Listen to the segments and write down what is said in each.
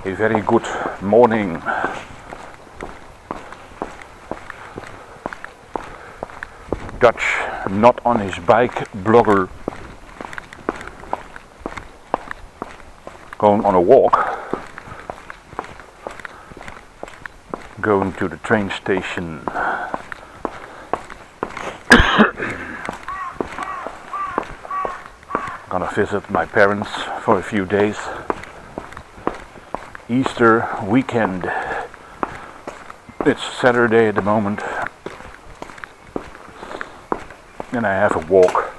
A very good morning. Dutch, not on his bike, blogger, going on a walk, going to the train station. Gonna visit my parents for a few days. Easter weekend. It's Saturday at the moment, and I have a walk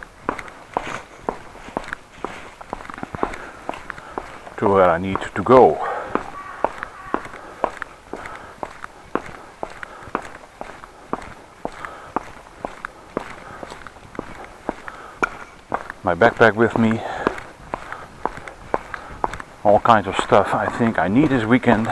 to where I need to go. My backpack with me, all kinds of stuff I think I need this weekend.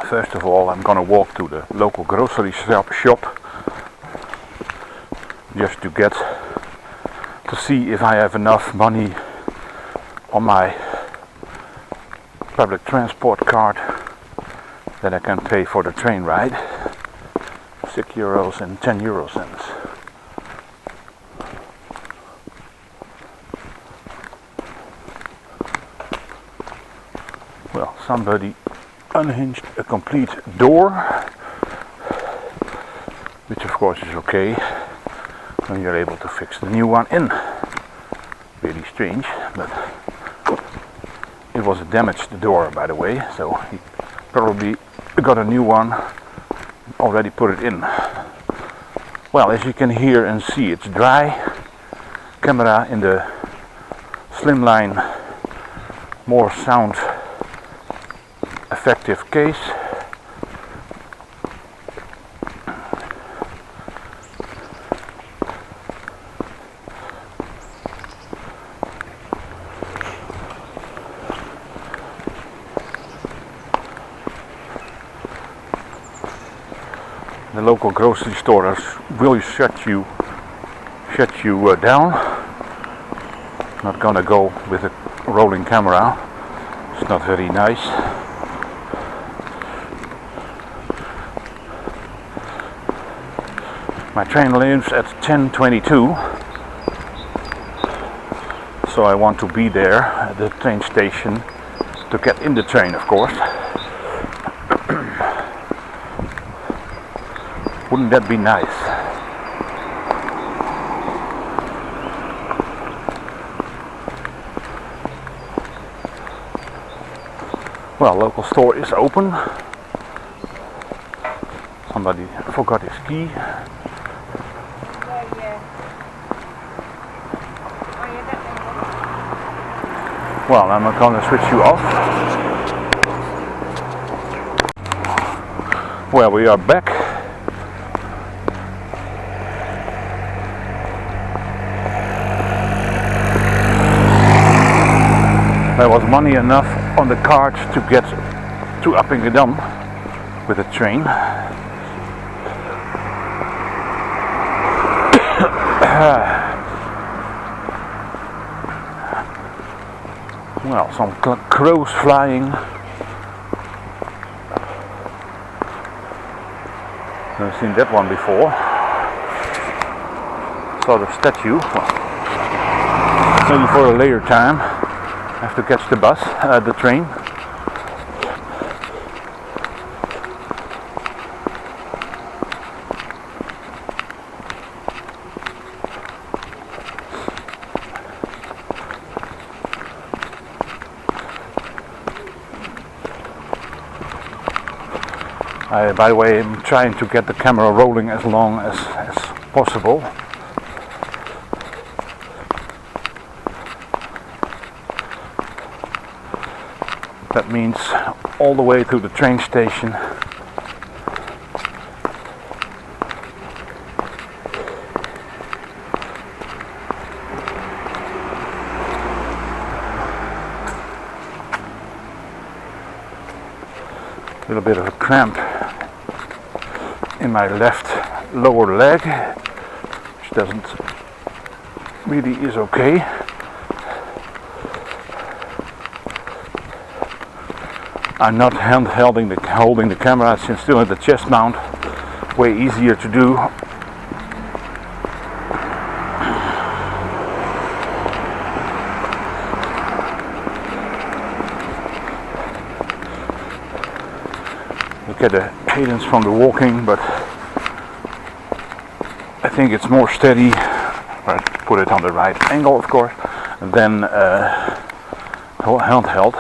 First of all, I'm gonna walk to the local grocery shop just to see if I have enough money on my public transport card that I can pay for the train ride. €6 and 10 euro cents. Well, somebody unhinged a complete door, which of course is okay when you're able to fix the new one in. Really strange, but it was a damaged door, by the way, so he probably got a new one, already put it in. Well, as you can hear and see, it's dry. Camera in the slimline, more sound effective case. The local grocery stores will shut you down. Not gonna go with a rolling camera. It's not very nice. My train leaves at 10:22, so I want to be there at the train station to get in the train, of course. Wouldn't that be nice? Well, local store is open. Somebody forgot his key. Well, I'm not gonna switch you off. Well, we are back. There was money enough on the card to get to Appingedam with a train. Well, some crows flying. Never seen that one before. Sort of statue. Well, maybe for a later time. I have to catch the bus, the train. By the way, I'm trying to get the camera rolling as long as possible. That means all the way to the train station. A little bit of a cramp in my left lower leg, which doesn't really is okay. I'm not holding the camera, since still at the chest mount, way easier to do. You get a cadence from the walking, but I think it's more steady. I put it on the right angle, of course, and then handheld.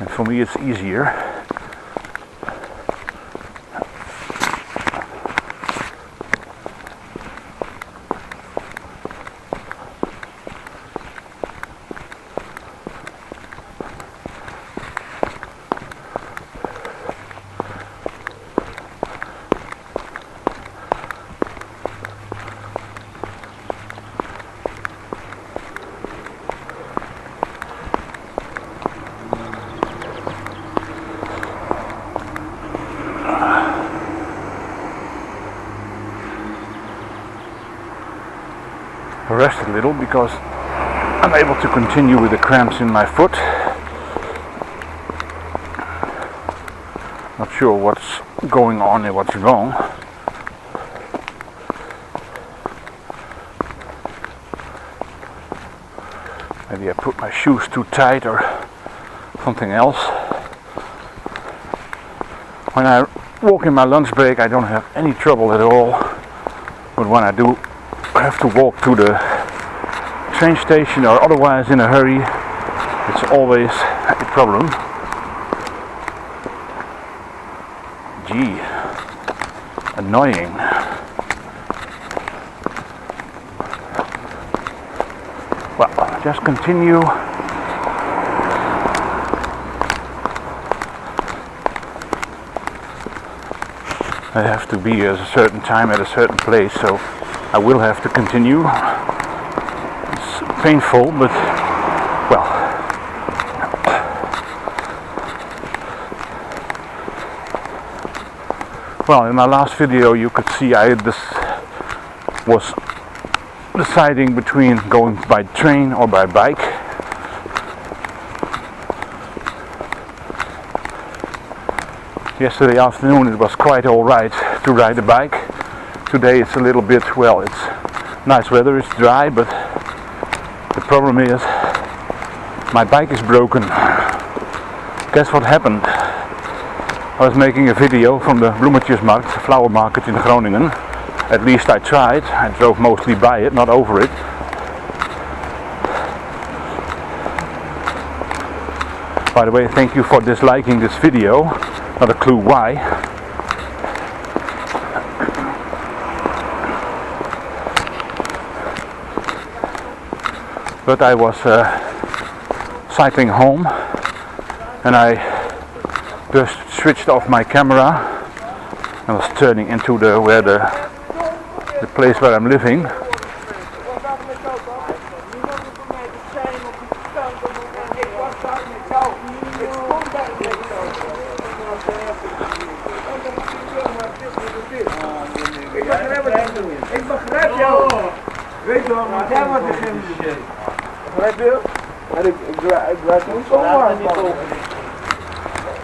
And for me, it's easier. Rest a little because I'm able to continue with the cramps in my foot. Not sure what's going on and what's wrong. Maybe I put my shoes too tight or something else. When I walk in my lunch break, I don't have any trouble at all, but when I do have to walk to the train station or otherwise in a hurry, it's always a problem. Gee, annoying. Well, just continue. I have to be at a certain time at a certain place, so I will have to continue. It's painful, but well. Well, in my last video you could see I was deciding between going by train or by bike. Yesterday afternoon it was quite alright to ride a bike. Today it's a little bit, well, it's nice weather, it's dry, but the problem is my bike is broken. Guess what happened? I was making a video from the Bloemetjesmarkt, flower market in Groningen. At least I tried. I drove mostly by it, not over it. By the way, thank you for disliking this video. Not a clue why. But I was cycling home and I just switched off my camera and was turning into the place where I'm living.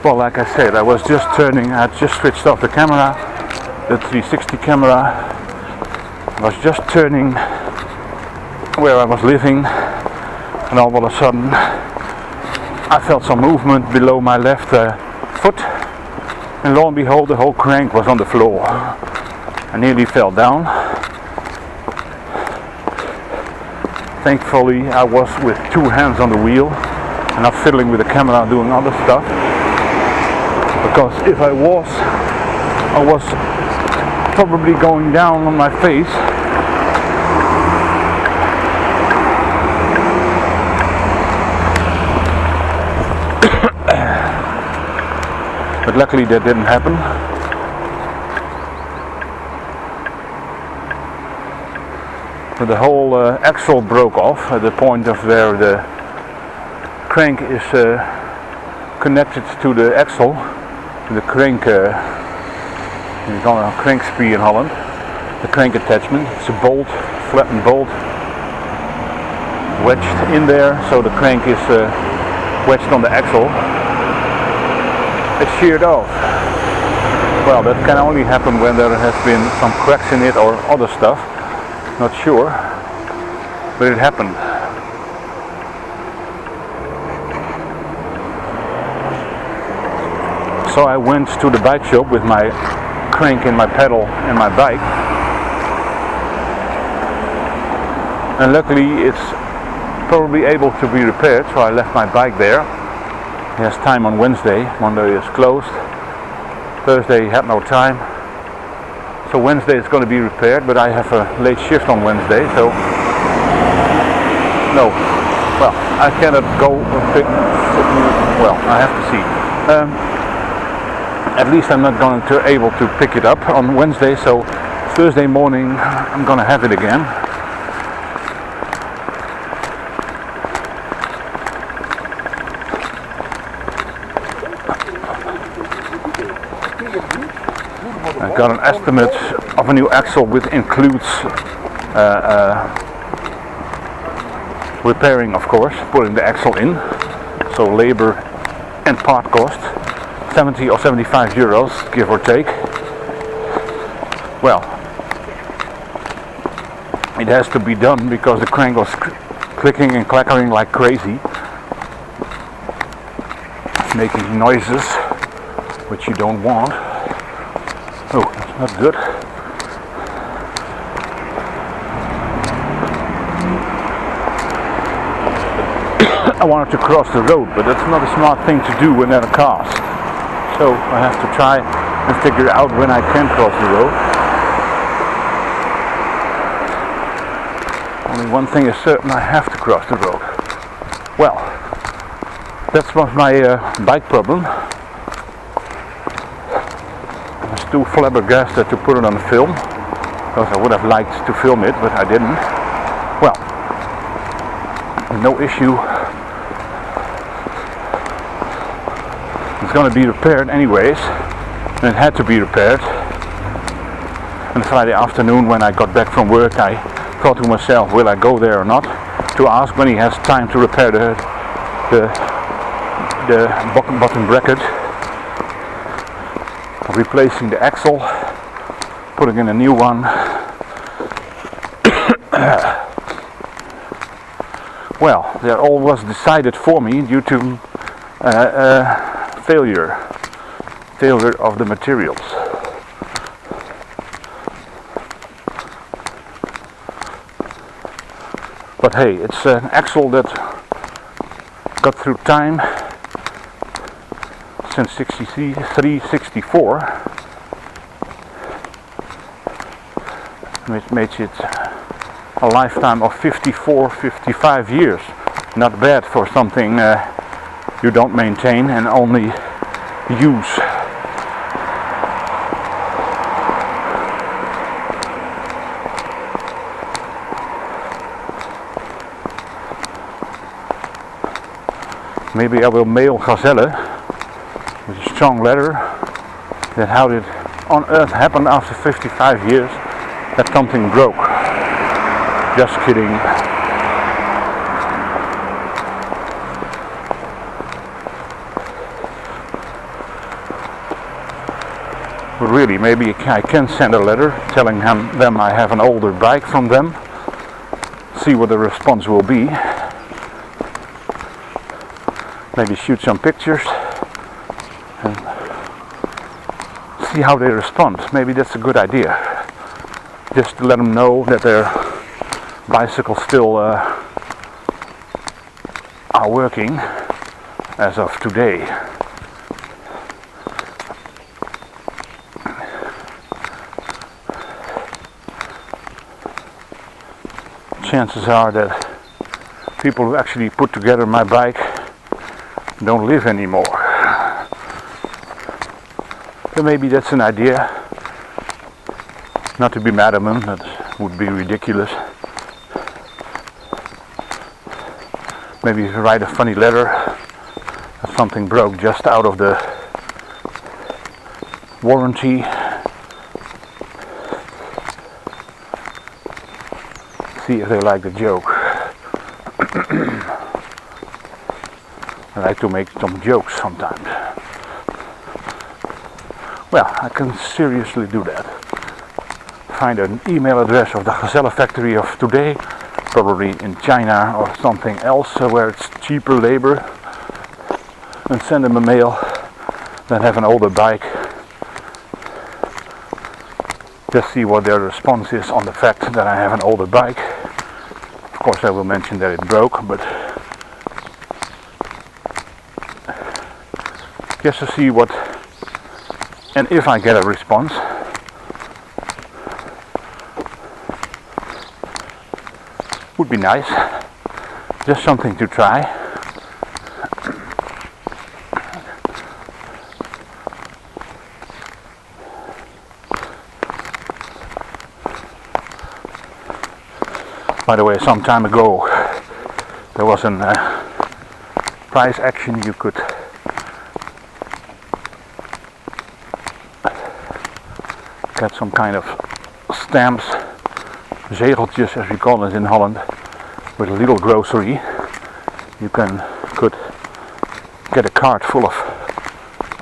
Well, like I said, I was just turning, I had just switched off the camera, the 360 camera. I was just turning where I was living, and all of a sudden I felt some movement below my left foot, and lo and behold the whole crank was on the floor. I nearly fell down. Thankfully I was with two hands on the wheel and not fiddling with the camera and doing other stuff, because if I was probably going down on my face. But luckily that didn't happen. But the whole axle broke off at the point of where the crank is connected to the axle, to the crank, you call it a crank spree in Holland, the crank attachment. It's a bolt, flattened bolt, wedged in there, so the crank is wedged on the axle. It's sheared off. Well, that can only happen when there has been some cracks in it or other stuff. Not sure, but it happened. So I went to the bike shop with my crank and my pedal and my bike, and luckily it's probably able to be repaired, so I left my bike there. He has time on Wednesday. Monday is closed. Thursday he had no time. So Wednesday it's going to be repaired, but I have a late shift on Wednesday, so no. Well, I cannot go pick. Well, I have to see. At least I'm not going to able to pick it up on Wednesday, so Thursday morning I'm going to have it again. I got an estimate of a new axle which includes repairing, of course, putting the axle in, so labor and part cost, 70 or 75 euros, give or take. Well, it has to be done because the crank was clicking and clackering like crazy, making noises which you don't want. Oh, that's not good. I wanted to cross the road, but that's not a smart thing to do when there are cars. So I have to try and figure out when I can cross the road. Only one thing is certain, I have to cross the road. Well, that was my bike problem. I was too flabbergasted to put it on film, because I would have liked to film it, but I didn't. Well, no issue. It's going to be repaired anyways, and it had to be repaired. And Friday afternoon when I got back from work, I thought to myself, will I go there or not, to ask when he has time to repair the bottom bracket, replacing the axle, putting in a new one. Well, that all was decided for me due to failure of the materials. But hey, it's an axle that got through time since 63, 64, which makes it a lifetime of 54, 55 years. Not bad for something you don't maintain and only use. Maybe I will mail Gazelle with a strong letter that how did on earth happen after 55 years that something broke. Just kidding. But really, maybe I can send a letter telling them I have an older bike from them. See what the response will be. Maybe shoot some pictures and see how they respond. Maybe that's a good idea. Just to let them know that their bicycles still are working as of today. Chances are that people who actually put together my bike don't live anymore. So maybe that's an idea. Not to be mad at them, that would be ridiculous. Maybe write a funny letter, a something broke just out of the warranty. See if they like the joke. I like to make some jokes sometimes. Well, I can seriously do that. Find an email address of the Gazelle factory of today, probably in China or something else where it's cheaper labor, and send them a mail. Then have an older bike. Just see what their response is on the fact that I have an older bike. Of course I will mention that it broke, but just to see what, and if I get a response. Would be nice. Just something to try. By the way, some time ago there was a prize action. You could get some kind of stamps, zegeltjes as we call it in Holland, with a little grocery. You could get a cart full of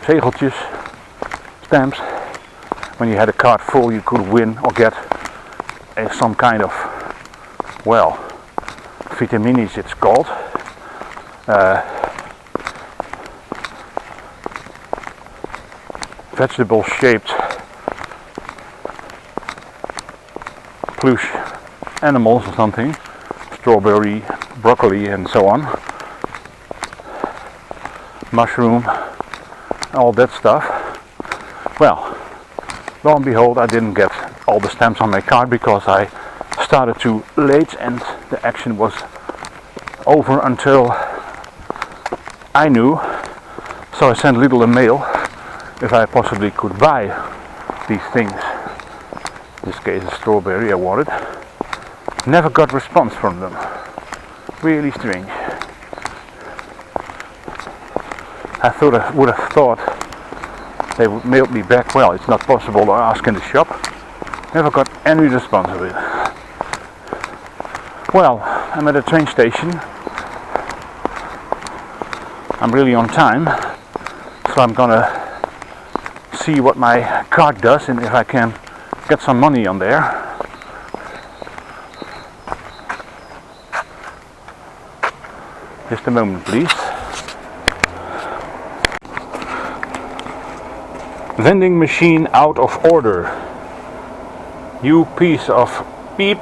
zegeltjes, stamps. When you had a cart full, you could win or get some kind of, well, vitaminis it's called. Vegetable shaped plush animals or something, strawberry, broccoli and so on, mushroom, all that stuff. Well, lo and behold, I didn't get all the stamps on my card because I started too late and the action was over until I knew. So I sent Lidl a mail if I possibly could buy these things. In this case a strawberry I wanted. Never got response from them. Really strange. I would have thought they would mail me back, well, it's not possible to ask in the shop. Never got any response of it. Well, I'm at a train station. I'm really on time, so I'm gonna see what my card does and if I can get some money on there. Just a moment, please. Vending machine out of order. You piece of beep.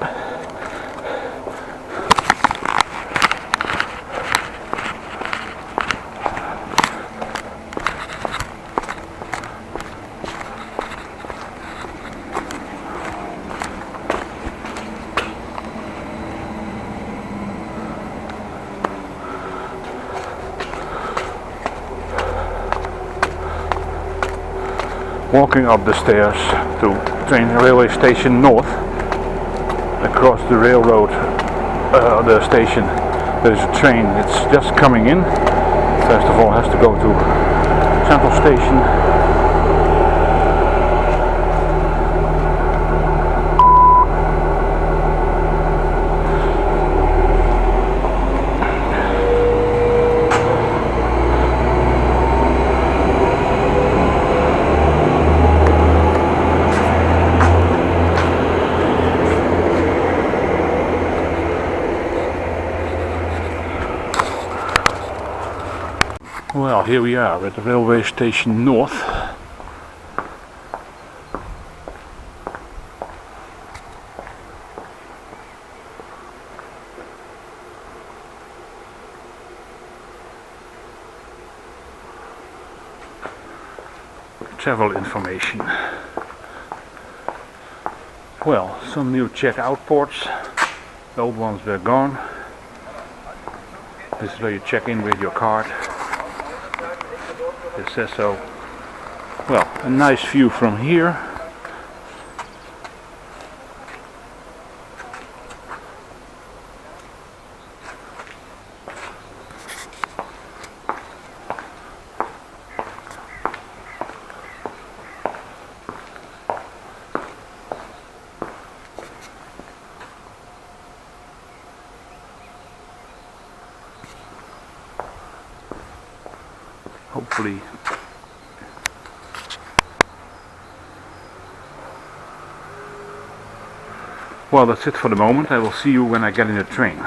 Walking up the stairs to railway station North, across the railroad, the station, there's a train. It's just coming in. First of all, has to go to Central Station. Well, here we are at the railway station North. Travel information. Well, some new check-out ports. The old ones were gone. This is where you check in with your card. It says so. Well, a nice view from here. hopefully. Well, that's it for the moment. I will see you when I get in the train.